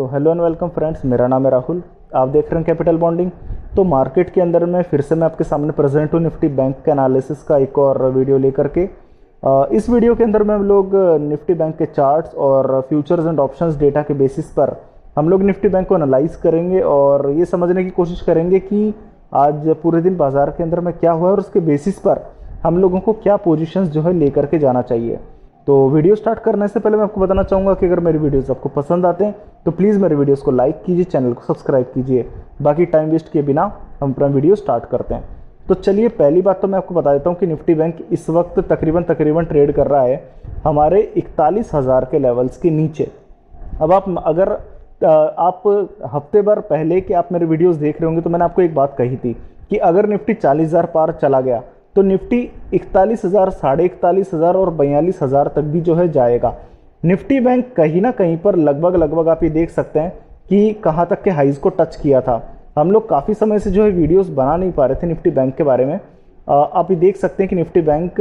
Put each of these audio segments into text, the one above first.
तो hello and welcome friends, मेरा नाम है राहुल। आप देख रहे हैं कैपिटल बॉन्डिंग। तो मार्केट के अंदर में फिर से मैं आपके सामने प्रेजेंट हूँ निफ्टी बैंक के एनालिसिस का एक और वीडियो लेकर के। इस वीडियो के अंदर में हम लोग निफ्टी बैंक के चार्ट्स और फ्यूचर्स एंड ऑप्शंस डेटा के बेसिस पर हम लोग निफ्टी बैंक को एनालाइज करेंगे और ये समझने की कोशिश करेंगे कि आज पूरे दिन बाजार के अंदर में क्या हुआ है और उसके बेसिस पर हम लोगों को क्या पोजीशंस जो है लेकर के जाना चाहिए। तो वीडियो स्टार्ट करने से पहले मैं आपको बताना चाहूँगा कि अगर मेरी वीडियोस आपको पसंद आते हैं तो प्लीज़ मेरे वीडियोस को लाइक कीजिए, चैनल को सब्सक्राइब कीजिए। बाकी टाइम वेस्ट किए बिना हम अपना वीडियो स्टार्ट करते हैं। तो चलिए, पहली बात तो मैं आपको बता देता हूँ कि निफ्टी बैंक इस वक्त तकरीबन ट्रेड कर रहा है हमारे 41,000 के लेवल्स के नीचे। अब अगर आप हफ्ते भर पहले के आप मेरे वीडियोस देख रहे होंगे तो मैंने आपको एक बात कही थी कि अगर निफ्टी 40,000 पार चला गया तो निफ्टी 41,000, 41,500 और 42,000 तक भी जो है जाएगा। निफ्टी बैंक कहीं ना कहीं पर लगभग आप ये देख सकते हैं कि कहाँ तक के हाइज को टच किया था। हम लोग काफ़ी समय से जो है वीडियोस बना नहीं पा रहे थे निफ्टी बैंक के बारे में। आप ये देख सकते हैं कि निफ्टी बैंक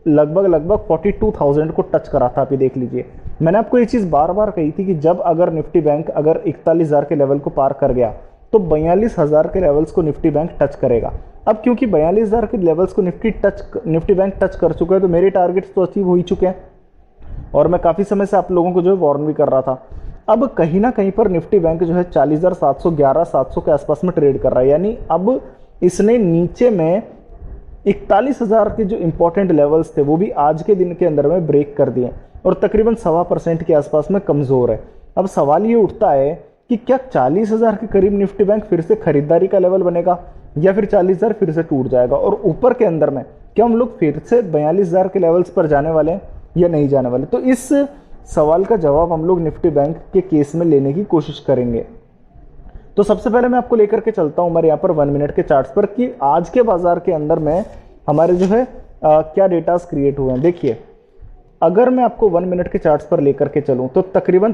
लगभग 42,000 को टच करा था। आप ये देख लीजिए, मैंने आपको ये चीज़ बार बार कही थी कि जब अगर निफ्टी बैंक अगर 41,000 के लेवल को पार कर गया तो 42,000 के लेवल्स को निफ्टी बैंक टच करेगा। अब क्योंकि 42,000 के लेवल्स को निफ्टी बैंक टच कर चुका है तो मेरे टारगेट्स तो अचीव हो ही चुके हैं और मैं काफ़ी समय से आप लोगों को जो है वार्न भी कर रहा था। अब कहीं ना कहीं पर निफ्टी बैंक जो है 40,711, 700 के आसपास में ट्रेड कर रहा है। यानी अब इसने नीचे में 41,000 के जो इंपॉर्टेंट लेवल्स थे वो भी आज के दिन के अंदर में ब्रेक कर दिए और तकरीबन 1.25% के आसपास में कमज़ोर है। अब सवाल ये उठता है कि क्या 40,000 के करीब निफ्टी बैंक फिर से खरीदारी का लेवल बनेगा या फिर 40,000 फिर से टूट जाएगा, और ऊपर के अंदर में क्या हम लोग फिर से 42,000 के लेवल्स पर जाने वाले हैं या नहीं जाने वाले। तो इस सवाल का जवाब हम लोग निफ्टी बैंक के केस में लेने की कोशिश करेंगे। तो सबसे पहले मैं आपको लेकर के चलता हूं हमारे यहाँ पर 1 मिनट के चार्ट्स पर कि आज के बाजार के अंदर में हमारे जो है क्या डेटास क्रिएट हुए हैं। देखिए, अगर मैं आपको 1 मिनट के चार्ट्स पर लेकर के चलूं तो तकरीबन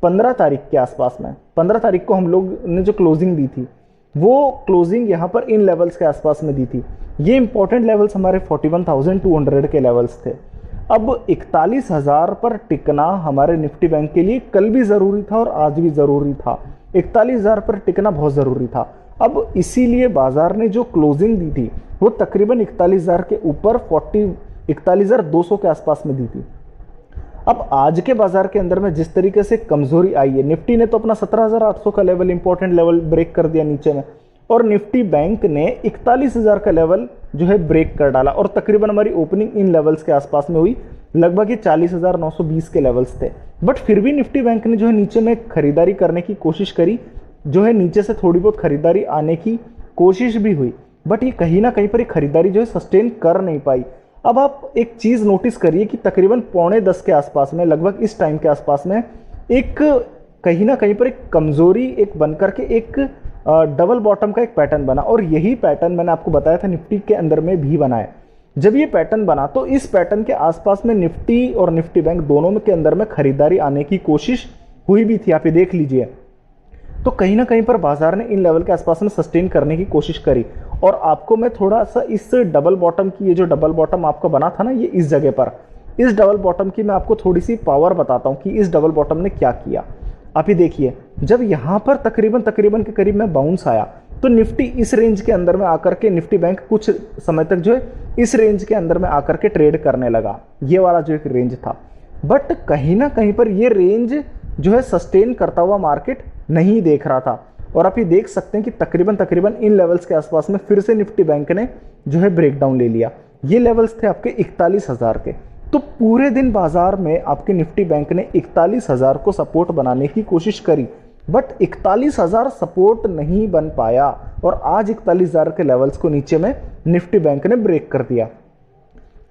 15 तारीख के आसपास में 15 तारीख को हम लोग ने जो क्लोजिंग दी थी वो क्लोजिंग यहाँ पर इन लेवल्स के आसपास में दी थी। ये इंपॉर्टेंट लेवल्स हमारे 41,200 के लेवल्स थे। अब 41,000 पर टिकना हमारे निफ्टी बैंक के लिए कल भी ज़रूरी था और आज भी ज़रूरी था। 41,000 पर टिकना बहुत ज़रूरी था। अब इसीलिए बाजार ने जो क्लोजिंग दी थी वो तकरीबन 41,000 के ऊपर 41,200 के आसपास में दी थी। अब आज के बाजार के अंदर में जिस तरीके से कमजोरी आई है, निफ्टी ने तो अपना 17,800 का लेवल, इंपॉर्टेंट लेवल ब्रेक कर दिया नीचे में, और निफ्टी बैंक ने 41,000 का लेवल जो है ब्रेक कर डाला और तकरीबन हमारी ओपनिंग इन लेवल्स के आसपास में हुई। लगभग ये 40,920 के लेवल्स थे, बट फिर भी निफ्टी बैंक ने जो है नीचे में खरीदारी करने की कोशिश करी, जो है नीचे से थोड़ी बहुत खरीदारी आने की कोशिश भी हुई, बट ये कहीं ना कहीं पर ये खरीदारी जो है सस्टेन कर नहीं पाई। अब आप एक चीज़ नोटिस करिए कि तकरीबन 9:45 के आसपास में, लगभग इस टाइम के आसपास में एक कहीं ना कहीं पर एक कमजोरी एक बनकर के एक डबल बॉटम का एक पैटर्न बना, और यही पैटर्न मैंने आपको बताया था निफ्टी के अंदर में भी बना है। जब ये पैटर्न बना तो इस पैटर्न के आसपास में निफ्टी और निफ्टी बैंक दोनों में के अंदर में खरीदारी आने की कोशिश हुई भी थी। आप ये देख लीजिए, तो कहीं ना कहीं पर बाजार ने इन लेवल के आसपास में सस्टेन करने की कोशिश करी। और आपको मैं थोड़ा सा इस डबल बॉटम की, ये जो डबल बॉटम आपका बना था ना, ये इस जगह पर, इस डबल बॉटम की मैं आपको थोड़ी सी पावर बताता हूं कि इस डबल बॉटम ने क्या किया। आप ये देखिए, जब यहां पर तकरीबन के करीब में बाउंस आया तो निफ्टी इस रेंज के अंदर में आकर के, निफ्टी बैंक कुछ समय तक जो है इस रेंज के अंदर में आकर के ट्रेड करने लगा। ये वाला जो एक रेंज था, बट कहीं ना कहीं पर ये रेंज जो है सस्टेन करता हुआ मार्केट नहीं देख रहा था। और आप ये देख सकते हैं कि तकरीबन इन लेवल्स के आसपास में फिर से निफ्टी बैंक ने जो है ब्रेकडाउन ले लिया। ये लेवल्स थे आपके 41,000 के। तो पूरे दिन बाजार में आपके निफ्टी बैंक ने 41,000 को सपोर्ट बनाने की कोशिश करी, बट 41,000 सपोर्ट नहीं बन पाया और आज 41,000 के लेवल्स को नीचे में निफ्टी बैंक ने ब्रेक कर दिया।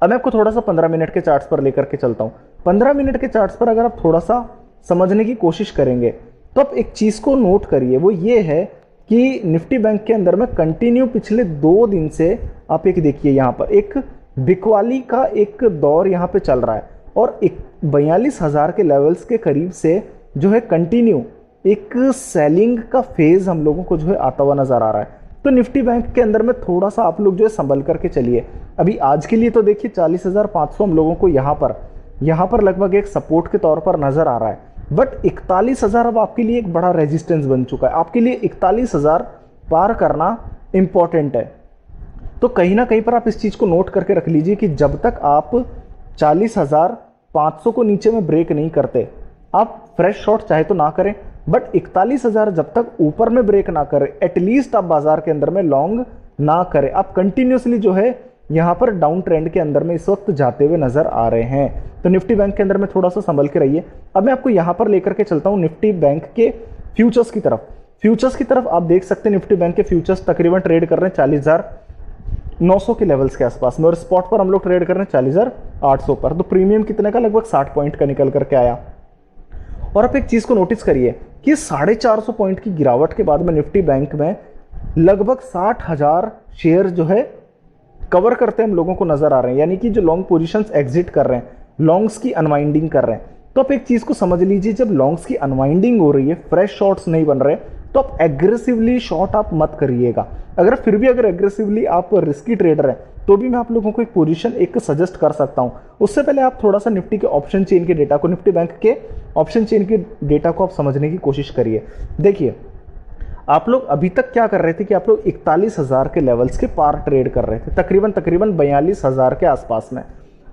अब मैं आपको थोड़ा सा 15 मिनट के चार्ट्स पर लेकर के चलता हूं। 15 मिनट के चार्ट्स पर अगर आप थोड़ा सा समझने की कोशिश करेंगे तो आप एक चीज को नोट करिए, वो ये है कि निफ्टी बैंक के अंदर में कंटिन्यू पिछले 2 दिन से आप एक देखिए, यहां पर एक बिकवाली का एक दौर यहां पे चल रहा है और 42,000 के लेवल्स के करीब से जो है कंटिन्यू एक सेलिंग का फेज हम लोगों को जो है आता हुआ नजर आ रहा है। तो निफ्टी बैंक के अंदर में थोड़ा सा आप लोग जो है संभल करके चलिए। अभी आज के लिए तो देखिए 40,500 हम लोगों को यहाँ पर लगभग एक सपोर्ट के तौर पर नजर आ रहा है, बट 41,000 अब आपके लिए एक बड़ा रेजिस्टेंस बन चुका है। आपके लिए 41,000 पार करना इंपॉर्टेंट है। तो कहीं ना कहीं पर आप इस चीज़ को नोट करके रख लीजिए कि जब तक आप 40,500 को नीचे में ब्रेक नहीं करते, आप फ्रेश शॉट चाहे तो ना करें, बट 41,000 जब तक ऊपर में ब्रेक ना करें, एटलीस्ट आप बाजार के अंदर में लॉन्ग ना करें। आप कंटिन्यूसली जो है यहां पर डाउन ट्रेंड के अंदर में इस वक्त जाते हुए नजर आ रहे हैं। तो निफ्टी बैंक के अंदर में थोड़ा सा संभल के रहिए। अब मैं आपको यहां पर लेकर के चलता हूं निफ्टी बैंक के फ्यूचर्स की तरफ। फ्यूचर्स की तरफ आप देख सकते हैं निफ्टी बैंक के फ्यूचर्स तकरीबन ट्रेड कर रहे हैं 40,900 के लेवल्स के आसपास में, और स्पॉट पर हम लोग ट्रेड कर रहे हैं 40,800 पर। तो प्रीमियम कितने का? लगभग 60 पॉइंट का निकल करके आया। और आप एक चीज को नोटिस करिए कि 450 पॉइंट की गिरावट के बाद में निफ्टी बैंक में लगभग 60,000 शेयर जो है कवर करते हम लोगों को नजर आ रहे हैं, यानी कि जो लॉन्ग पोजीशंस एग्जिट कर रहे हैं, लॉन्ग्स की अनवाइंडिंग कर रहे हैं। तो आप एक चीज को समझ लीजिए, जब लॉन्ग्स की अनवाइंडिंग हो रही है, फ्रेश शॉट्स नहीं बन रहे, तो आप एग्रेसिवली शॉर्ट आप मत करिएगा। अगर फिर भी अगर एग्रेसिवली आप रिस्की ट्रेडर हैं, तो भी मैं आप लोगों को एक पोजीशन एक सजेस्ट कर सकता हूं। उससे पहले आप थोड़ा सा निफ्टी के ऑप्शन चेन के डेटा को, निफ्टी बैंक के ऑप्शन चेन के डेटा को आप समझने की कोशिश करिए। देखिए, आप लोग अभी तक क्या कर रहे थे कि आप लोग 41,000 के लेवल्स के पार ट्रेड कर रहे थे, तकरीबन 42,000 के आसपास में।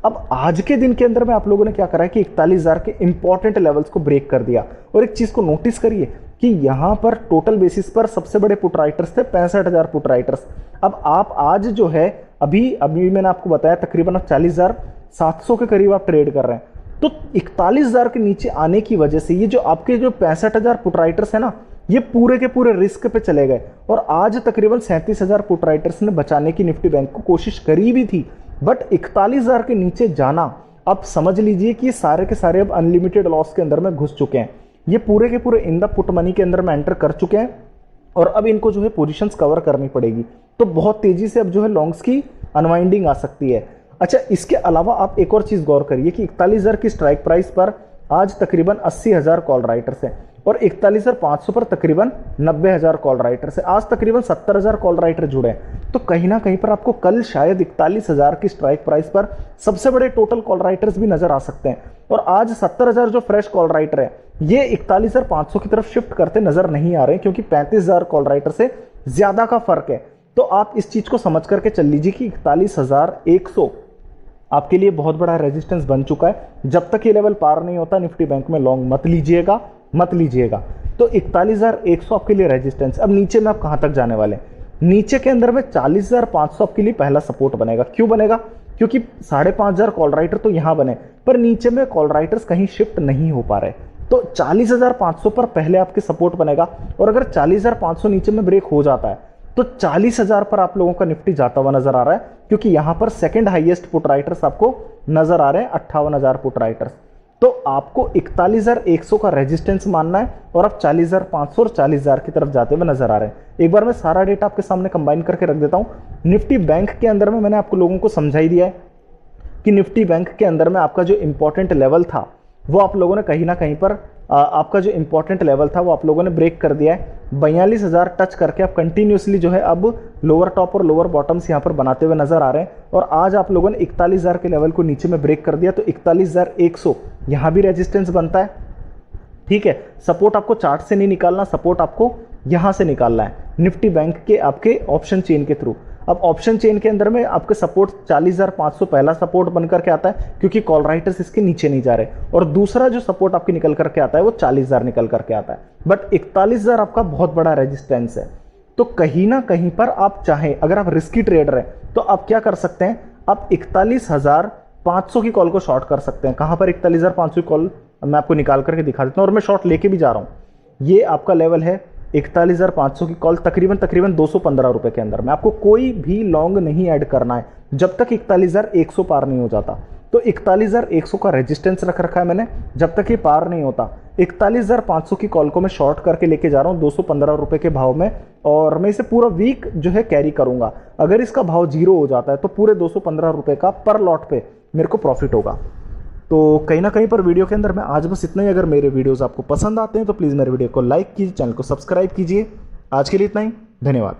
अब आज के दिन के अंदर में आप लोगों ने क्या करा है कि 41,000 के इंपॉर्टेंट लेवल्स को ब्रेक कर दिया। और एक चीज को नोटिस करिए कि यहां पर टोटल बेसिस पर सबसे बड़े पुट राइटर्स थे 65,000 पुट राइटर्स। अब आप आज जो है अभी मैंने आपको बताया तकरीबन 40,700 के करीब आप ट्रेड कर रहे हैं। तो 41,000 के नीचे आने की वजह से ये जो आपके जो 65,000 पुट राइटर्स है ना, ये पूरे के पूरे रिस्क पे चले गए। और आज तकरीबन 37,000 पुट राइटर्स ने बचाने की निफ्टी बैंक को कोशिश करी भी थी, बट 41,000 के नीचे जाना, आप समझ लीजिए कि सारे के सारे अब अनलिमिटेड लॉस के अंदर में घुस चुके हैं। ये पूरे के पूरे इन द पुट मनी के अंदर में एंटर कर चुके हैं, और अब इनको जो है पोजीशंस कवर करनी पड़ेगी। तो बहुत तेजी से अब जो है लॉन्ग्स की अनवाइंडिंग आ सकती है। अच्छा, इसके अलावा आप एक और चीज गौर करिए कि 41,000 की स्ट्राइक प्राइस पर आज तकरीबन 80,000 कॉल राइटर्स हैं, और 41,500 पर तकरीबन 90,000 कॉल राइटर्स है। आज तकरीबन 70,000 कॉल राइटर जुड़े हैं। तो कहीं ना कहीं पर आपको कल शायद 41,000 की स्ट्राइक प्राइस पर सबसे बड़े टोटल कॉल राइटर्स भी नजर आ सकते हैं। और आज 70,000 जो फ्रेश कॉल राइटर है, ये 41,500 की तरफ शिफ्ट करते नजर नहीं आ रहे, क्योंकि 35,000 कॉल राइटर से ज्यादा का फर्क है। तो आप इस चीज को समझ करके चल लीजिए कि 41,100 आपके लिए बहुत बड़ा रेजिस्टेंस बन चुका है। जब तक ये लेवल पार नहीं होता, निफ्टी बैंक में लॉन्ग मत लीजिएगा। तो 41,100 आपके लिए रेजिस्टेंस। अब नीचे में आप कहां तक जाने वाले हैं? नीचे के अंदर में 40,500 आपके लिए पहला सपोर्ट बनेगा। क्यों बनेगा? क्योंकि 5,500 कॉल राइटर तो यहां बने, पर नीचे में कॉल राइटर्स कहीं शिफ्ट नहीं हो पा रहे। तो 40,500 पर पहले आपके सपोर्ट बनेगा, और अगर 40,500 नीचे में ब्रेक हो जाता है, तो 40,000 पर आप लोगों का निफ्टी जाता हुआ नजर आ रहा है, क्योंकि यहां पर सेकंड हाईएस्ट पुट राइटर्स आपको नजर आ रहे हैं, 58,000 पुट राइटर्स। तो आपको 41,100 का रेजिस्टेंस मानना है, और आप 40,500 और 40,000 की तरफ जाते हुए नजर आ रहे हैं। एक बार मैं सारा डेटा आपके सामने कंबाइन करके रख देता हूं। निफ्टी बैंक के अंदर में मैंने आपको लोगों को समझा ही दिया है कि निफ्टी बैंक के अंदर में आपका जो इंपॉर्टेंट लेवल था, वो आप लोगों ने कहीं ना कहीं पर आपका जो इंपॉर्टेंट लेवल था वो आप लोगों ने ब्रेक कर दिया है। 42,000 टच करके आप कंटिन्यूसली जो है अब लोअर टॉप और लोअर बॉटम्स यहां पर बनाते हुए नजर आ रहे हैं। और आज आप लोगों ने 41,000 के लेवल को नीचे में ब्रेक कर दिया, तो 41,100 यहां भी रेजिस्टेंस बनता है। ठीक है, सपोर्ट आपको चार्ट से नहीं निकालना, सपोर्ट आपको यहां से निकालना है निफ्टी बैंक के आपके ऑप्शन चेन के थ्रू। अब ऑप्शन चेन के अंदर में आपके सपोर्ट 40,500 पहला सपोर्ट बनकर के आता है, क्योंकि कॉल राइटर्स इसके नीचे नहीं जा रहे, और दूसरा जो सपोर्ट आपके निकल करके आता है वो 40,000 निकल करके आता है। बट 41,000 आपका बहुत बड़ा रेजिस्टेंस है। तो कहीं ना कहीं पर आप चाहें, अगर आप रिस्की ट्रेडर हैं, तो आप क्या कर सकते हैं, आप 41,500 की कॉल को शॉर्ट कर सकते हैं। कहां पर 41,500 की कॉल मैं आपको निकाल करके दिखा देता हूं, और मैं शॉर्ट लेके भी जा रहा हूं। ये आपका लेवल है 41,500 की कॉल, तकरीबन 215 रुपए के अंदर में। आपको कोई भी लॉन्ग नहीं ऐड करना है जब तक 41,100 पार नहीं हो जाता। तो 41,100 का रेजिस्टेंस रख रखा है मैंने, जब तक ये पार नहीं होता 41,500 की कॉल को मैं शॉर्ट करके लेके जा रहा हूं 215 रुपए के भाव में, और मैं इसे पूरा वीक जो है कैरी करूंगा। अगर इसका भाव 0 हो जाता है तो पूरे 215 रुपए का पर लॉट पे मेरे को प्रॉफिट होगा। तो कहीं ना कहीं पर वीडियो के अंदर में आज बस इतना ही। अगर मेरे वीडियोस आपको पसंद आते हैं तो प्लीज़ मेरे वीडियो को लाइक कीजिए, चैनल को सब्सक्राइब कीजिए। आज के लिए इतना ही, धन्यवाद।